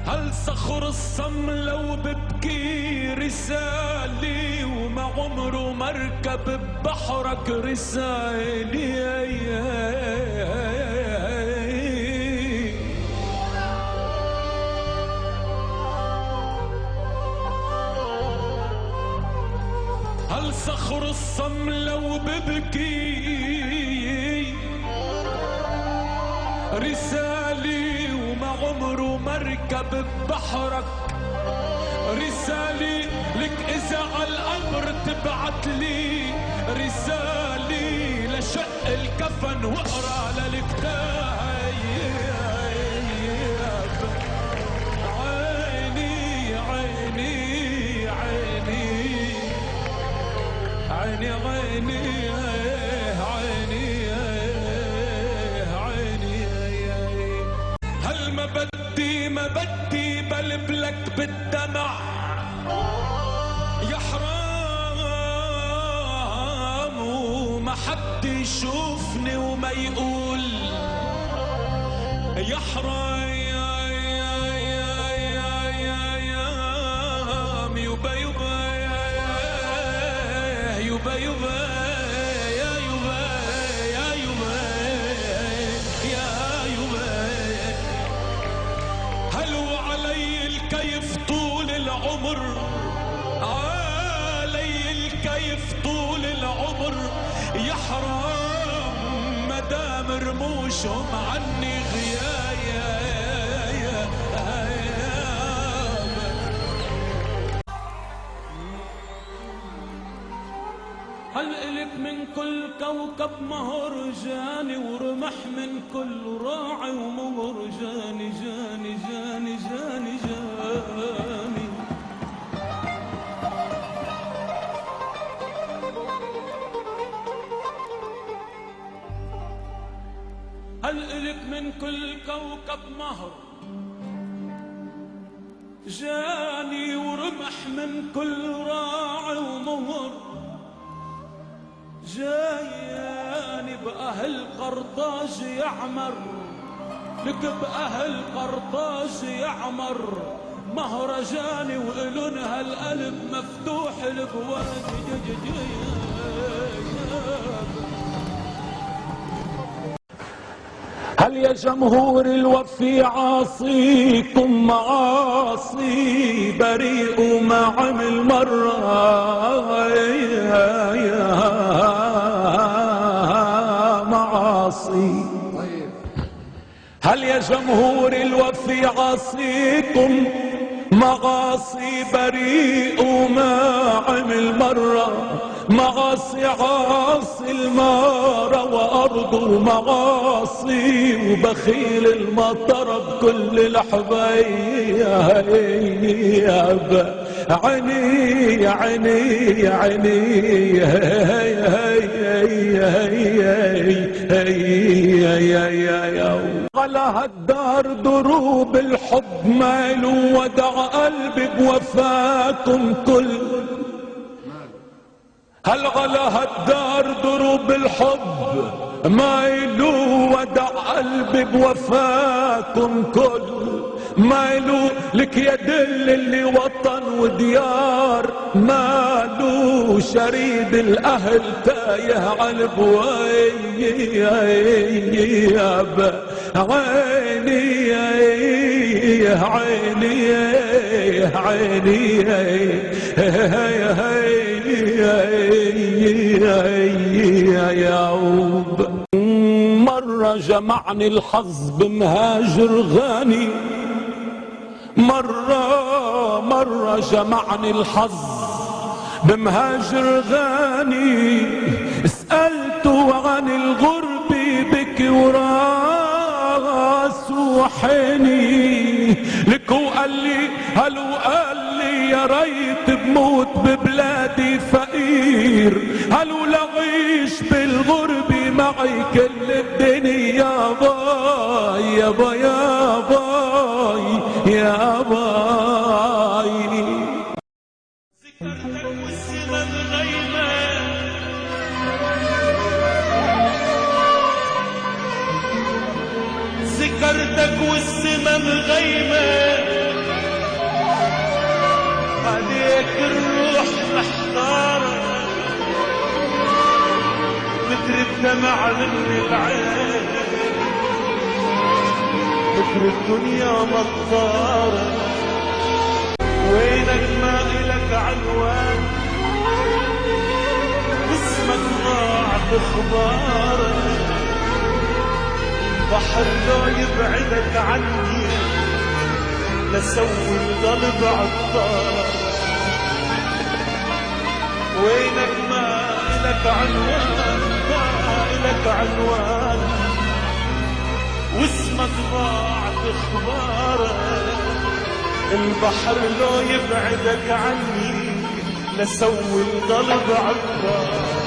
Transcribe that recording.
هل صخر الصم لو ببكي رسالي وما عمره مركب ببحرك رسالي. هل صخر الصم لو ببكي رسالي وما عمره مركب ببحرك رسالي لك إذا عالأمر تبعت لي رسالي لشق الكفن واقرا للكتاب. عيني عيني عيني عيني عيني ما بدي بلبلك بالدمع يا حرام وما حد يشوفني وما يقول يا حرام يبا يبا يبا يبا الكيف طول العمر علي الكيف طول العمر يا حرام مدام رموشهم عني غياب. هل إلك من كل كوكب مهرجاني ورمح من كل راعي ومهرجاني جاني جاني جاني جاني. هل إلك من كل كوكب مهر جاني ورمح من كل راعي ومهر جاياني بأهل قرطاج يعمر لك بأهل قرطاج يعمر مهرجاني وإلن هالقلب مفتوح الابواب. هل يا جمهور الوفي عاصيكم معاصي بريء وما عمل مرة معاصي. هل يا جمهور الوفي عاصيكم معاصي بريء وما عمل مرة معاصي عاصي المارة وأرضه معاصي وبخيل المطر بكل الحبايب. عيني عيني عيني على هالدار دروب الحب ماله ودع قلبي بوفاكم كل. هل على هالدار دروب الحب مايلو ودع قلبي بوفاكم كل. مايلو لك يا دل اللي وطن وديار مالو شريد الاهل تايه عالبويب. عيني عيني عيني يعوب. مرة جمعني الحظ بمهاجر غاني مرة جمعني الحظ بمهاجر غاني سألته عن الغرب بكي وراس وحيني لك وقال لي قال لي يا ريت بموت ببلادي فقير قالوا لعيش بالغرب معي كل الدنيا يا باي يا باي يا باي يا باي. ذكرتك والسما الغيمة ذكرتك والسما الغيمة وينك الروح محتارة مثل الدمع من العين، مثل الدنيا مطارة. وينك ما إلك عنوان، اسمك ضاع بخبارك. البحر لو يبعدك عني لسوي القلب عطار. وينك ما إلك عنوان، ما إلك عنوان، واسمك ضاع بخبارك. البحر لو يبعدك عني لسوي القلب عطار.